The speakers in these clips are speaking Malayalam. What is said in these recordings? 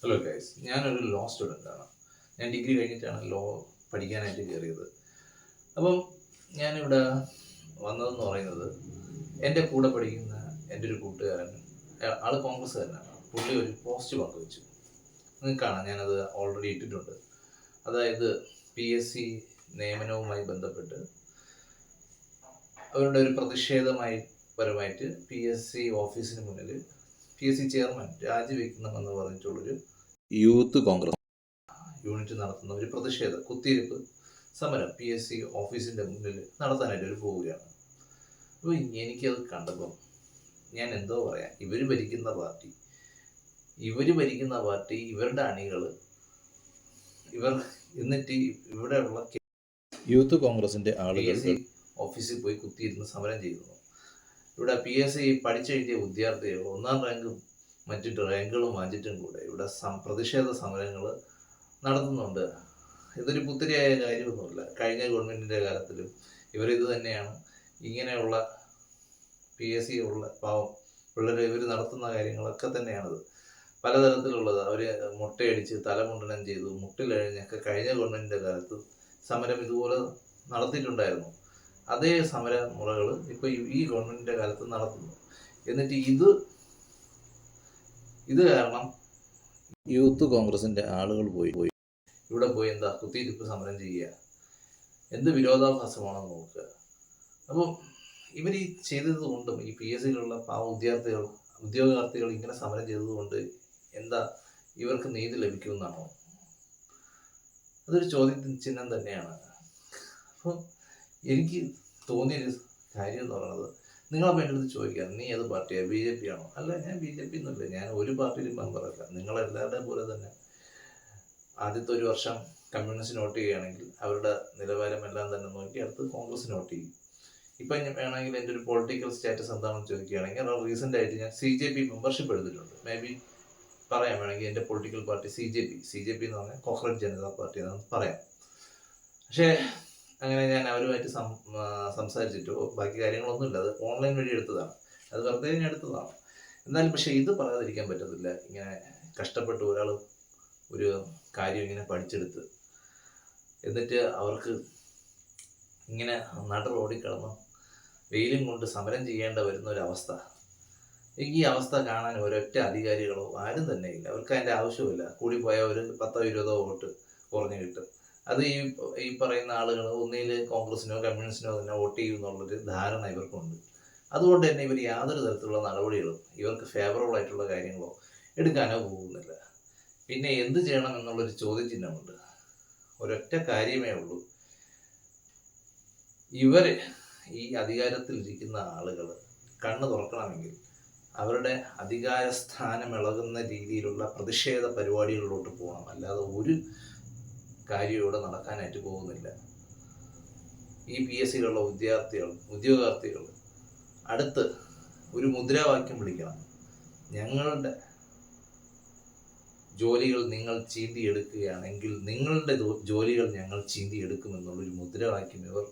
ഹലോ ഗൈസ്, ഞാനൊരു ലോ സ്റ്റുഡൻ്റാണ്. ഞാൻ ഡിഗ്രി കഴിഞ്ഞിട്ടാണ് ലോ പഠിക്കാനായിട്ട് കയറിയത്. അപ്പം ഞാനിവിടെ വന്നതെന്ന് പറയുന്നത്, എൻ്റെ കൂടെ പഠിക്കുന്ന എൻ്റെ ഒരു കൂട്ടുകാരൻ, ആൾ കോൺഗ്രസ്സുകാരനാണ്. പുള്ളി ഒരു പോസ്റ്റ് പങ്കുവെച്ചു. നിങ്ങൾക്ക് കാണാം, ഞാനത് ഓൾറെഡി ഇട്ടിട്ടുണ്ട്. അതായത് PSC നിയമനവുമായി ബന്ധപ്പെട്ട് അവരുടെ ഒരു പരമായിട്ട് PSC ഓഫീസിന് മുന്നിൽ PSC ചെയർമാൻ രാജിവെക്കണമെന്ന് പറഞ്ഞിട്ടുള്ളൊരു യൂത്ത് കോൺഗ്രസ് യൂണിറ്റ് നടത്തുന്ന ഒരു കുത്തിയിരിപ്പ് സമരം PSC ഓഫീസിൻ്റെ മുന്നിൽ നടത്താനായിട്ട് ഒരു പോവുകയാണ്. അപ്പോൾ എനിക്കത് കണ്ടപ്പം ഞാൻ എന്തോ പറയാം, ഇവർ ഭരിക്കുന്ന പാർട്ടി, ഇവരുടെ അണികൾ, എന്നിട്ട് ഇവിടെയുള്ള യൂത്ത് കോൺഗ്രസിൻ്റെ ആളുകൾ PSC ഓഫീസിൽ പോയി കുത്തിയിരുന്ന് സമരം ചെയ്യുന്നു. ഇവിടെ PSC പഠിച്ചെഴുതിയ വിദ്യാർത്ഥികൾ 1ാം റാങ്കും മറ്റു റാങ്കുകളും വാങ്ങിച്ചിട്ടും കൂടെ ഇവിടെ പ്രതിഷേധ സമരങ്ങൾ നടത്തുന്നുണ്ട്. ഇതൊരു പുത്തിരിയായ കാര്യമൊന്നുമില്ല. കഴിഞ്ഞ ഗവൺമെൻറ്റിൻ്റെ കാലത്തിലും ഇവരിത് തന്നെയാണ്. ഇങ്ങനെയുള്ള PSC ഉള്ള പാവം പിള്ളേർ ഇവർ നടത്തുന്ന കാര്യങ്ങളൊക്കെ തന്നെയാണത്. പലതരത്തിലുള്ളത്. അവർ മുട്ടയടിച്ച് തലമുണ്ടനം ചെയ്തു, മുട്ടിലഴിഞ്ഞൊക്കെ കഴിഞ്ഞ ഗവൺമെൻറ്റിൻ്റെ കാലത്ത് സമരം ഇതുപോലെ നടത്തിയിട്ടുണ്ടായിരുന്നു. അതേ സമര മുറകൾ ഇപ്പോൾ ഈ ഗവൺമെൻറ്റിൻ്റെ കാലത്ത് നടത്തുന്നു. എന്നിട്ട് ഇത് കാരണം യൂത്ത് കോൺഗ്രസിൻ്റെ ആളുകൾ പോയി ഇവിടെ പോയി എന്താ കുത്തിയിരിപ്പ് സമരം ചെയ്യുക, എന്ത് വിരോധാഭാസമാണെന്ന് നോക്കുക. അപ്പം ഇവർ ഈ ചെയ്തത് കൊണ്ടും ഈ PSCയിലുള്ള ഉദ്യോഗാർത്ഥികൾ ഇങ്ങനെ സമരം ചെയ്തതുകൊണ്ട് എന്താ ഇവർക്ക് നീതി ലഭിക്കുമെന്നാണോ? അതൊരു ചോദ്യചിഹ്നം തന്നെയാണ്. അപ്പം എനിക്ക് തോന്നിയൊരു കാര്യം എന്ന് പറയുന്നത്, നിങ്ങളെ എൻ്റെ അടുത്ത് ചോദിക്കാം, നീ ഏത് പാർട്ടിയാണ്, BJP ആണോ? അല്ല, ഞാൻ BJP ഒന്നുമില്ല, ഞാൻ ഒരു പാർട്ടിയിലും മെമ്പറല്ല. നിങ്ങളെല്ലാവരുടെ പോലെ തന്നെ ആദ്യത്തെ ഒരു വർഷം കമ്മ്യൂണിസ്റ്റിന് വോട്ട് ചെയ്യുകയാണെങ്കിൽ അവരുടെ നിലവാരമെല്ലാം തന്നെ നോക്കി അടുത്ത് കോൺഗ്രസിന് വോട്ട് ചെയ്യും. ഇപ്പം വേണമെങ്കിൽ എൻ്റെ ഒരു പൊളിറ്റിക്കൽ സ്റ്റാറ്റസ് എന്താണെന്ന് ചോദിക്കുകയാണെങ്കിൽ, റീസെൻ്റ് ആയിട്ട് ഞാൻ CJP മെമ്പർഷിപ്പ് എടുത്തിട്ടുണ്ട്. മേ ബി പറയാം, വേണമെങ്കിൽ എൻ്റെ പൊളിറ്റിക്കൽ പാർട്ടി CJP എന്ന് പറഞ്ഞാൽ കോക്രോച്ച് ജനതാ പാർട്ടി എന്നാണ് പറയാം. പക്ഷേ അങ്ങനെ ഞാൻ അവരുമായിട്ട് സംസാരിച്ചിട്ടോ ബാക്കി കാര്യങ്ങളൊന്നുമില്ല. അത് ഓൺലൈൻ വഴി എടുത്തതാണ്, അത് വെറുതെ ഞാൻ എടുത്തതാണ്. എന്നാലും പക്ഷേ ഇത് പറയാതിരിക്കാൻ പറ്റത്തില്ല. ഇങ്ങനെ കഷ്ടപ്പെട്ട് ഒരാൾ ഒരു കാര്യം ഇങ്ങനെ പഠിച്ചെടുത്ത് എന്നിട്ട് അവർക്ക് ഇങ്ങനെ നട റോഡിൽ കിടന്ന് വെയിലും കൊണ്ട് സമരം ചെയ്യേണ്ട വരുന്ന ഒരവസ്ഥ, ഈ അവസ്ഥ കാണാൻ ഒരൊറ്റ അധികാരികളോ ആരും തന്നെ ഇല്ല. അവർക്ക് അതിൻ്റെ ആവശ്യമില്ല. കൂടിപ്പോയ ഒരു 10-20 വോട്ട് കുറഞ്ഞു കിട്ടും. അത് ഈ പറയുന്ന ആളുകൾ ഒന്നിൽ കോൺഗ്രസിനോ കമ്മ്യൂണിസ്റ്റിനോ തന്നെ വോട്ട് ചെയ്യും എന്നുള്ളൊരു ധാരണ ഇവർക്കുണ്ട്. അതുകൊണ്ട് തന്നെ ഇവർ യാതൊരു തരത്തിലുള്ള നടപടികളും, ഇവർക്ക് ഫേവറബിൾ ആയിട്ടുള്ള കാര്യങ്ങളോ എടുക്കാനോ പോകുന്നില്ല. പിന്നെ എന്ത് ചെയ്യണം എന്നുള്ളൊരു ചോദ്യചിഹ്നമുണ്ട്. ഒരൊറ്റ കാര്യമേ ഉള്ളൂ, ഇവർ ഈ അധികാരത്തിലിരിക്കുന്ന ആളുകൾ കണ്ണ് തുറക്കണമെങ്കിൽ അവരുടെ അധികാര സ്ഥാനം ഇളകുന്ന രീതിയിലുള്ള പ്രതിഷേധ പരിപാടികളിലോട്ട് പോകണം. അല്ലാതെ ഒരു കാര്യം ഇവിടെ നടക്കാനായിട്ട് പോകുന്നില്ല. ഈ PSCയിലുള്ള ഉദ്യോഗാർത്ഥികൾ അടുത്ത് ഒരു മുദ്രാവാക്യം വിളിക്കണം, ഞങ്ങളുടെ ജോലികൾ നിങ്ങൾ ചീന്തിയെടുക്കുകയാണെങ്കിൽ നിങ്ങളുടെ ജോലികൾ ഞങ്ങൾ ചീന്തിയെടുക്കുമെന്നുള്ളൊരു മുദ്രാവാക്യം ഇവർ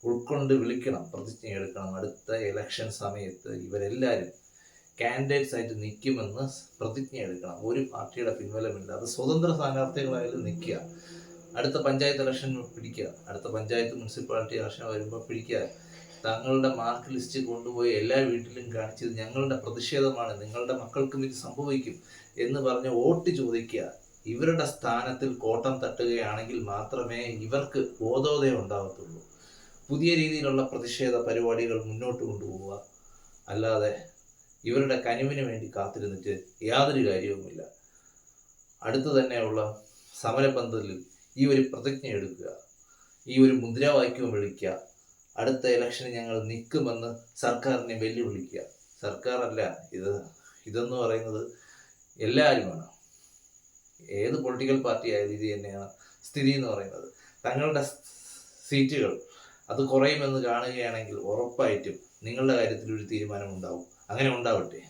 ഉൾക്കൊണ്ട് വിളിക്കണം, പ്രതിജ്ഞയെടുക്കണം. അടുത്ത ഇലക്ഷൻ സമയത്ത് ഇവരെല്ലാവരും കാൻഡിഡേറ്റ്സ് ആയിട്ട് നിൽക്കുമെന്ന് പ്രതിജ്ഞ എടുക്കണം. ഒരു പാർട്ടിയുടെ പിൻബലമില്ല. അത് സ്വതന്ത്ര സ്ഥാനാർത്ഥികളായാലും നിൽക്കുക, അടുത്ത പഞ്ചായത്ത് ഇലക്ഷൻ പിടിക്കുക, അടുത്ത പഞ്ചായത്ത് മുനിസിപ്പാലിറ്റി ഇലക്ഷൻ വരുമ്പോൾ പിടിക്കുക. തങ്ങളുടെ മാർക്ക് ലിസ്റ്റ് കൊണ്ടുപോയി എല്ലാ വീട്ടിലും കാണിച്ചത് ഞങ്ങളുടെ പ്രതിഷേധമാണ്, നിങ്ങളുടെ മക്കൾക്കും ഇത് സംഭവിക്കും എന്ന് പറഞ്ഞ് വോട്ട് ചോദിക്കുക. ഇവരുടെ സ്ഥാനത്തിൽ കോട്ടം തട്ടുകയാണെങ്കിൽ മാത്രമേ ഇവർക്ക് ബോധോദയം ഉണ്ടാകത്തുള്ളൂ. പുതിയ രീതിയിലുള്ള പ്രതിഷേധ പരിപാടികൾ മുന്നോട്ട് കൊണ്ടുപോവുക, അല്ലാതെ ഇവരുടെ കനിവിന് വേണ്ടി കാത്തിരുന്നിട്ട് യാതൊരു കാര്യവുമില്ല. അടുത്ത് തന്നെയുള്ള സമരപന്തലിൽ ഈ ഒരു പ്രതിജ്ഞ എടുക്കുക, ഈ ഒരു മുദ്രാവാക്യവും വിളിക്കുക, അടുത്ത ഇലക്ഷന് ഞങ്ങൾ നിൽക്കുമെന്ന് സർക്കാരിനെ വെല്ലുവിളിക്കുക. സർക്കാരല്ല, ഇതെന്ന് പറയുന്നത് എല്ലാവരുമാണ്. ഏത് പൊളിറ്റിക്കൽ പാർട്ടി ആയാലും ഇത് തന്നെയാണ് സ്ഥിതി എന്ന് പറയുന്നത്. തങ്ങളുടെ സീറ്റുകൾ അത് കുറയുമെന്ന് കാണുകയാണെങ്കിൽ ഉറപ്പായിട്ടും നിങ്ങളുടെ കാര്യത്തിൽ ഒരു തീരുമാനം ഉണ്ടാവും. അങ്ങനെ ഉണ്ടാവട്ടെ.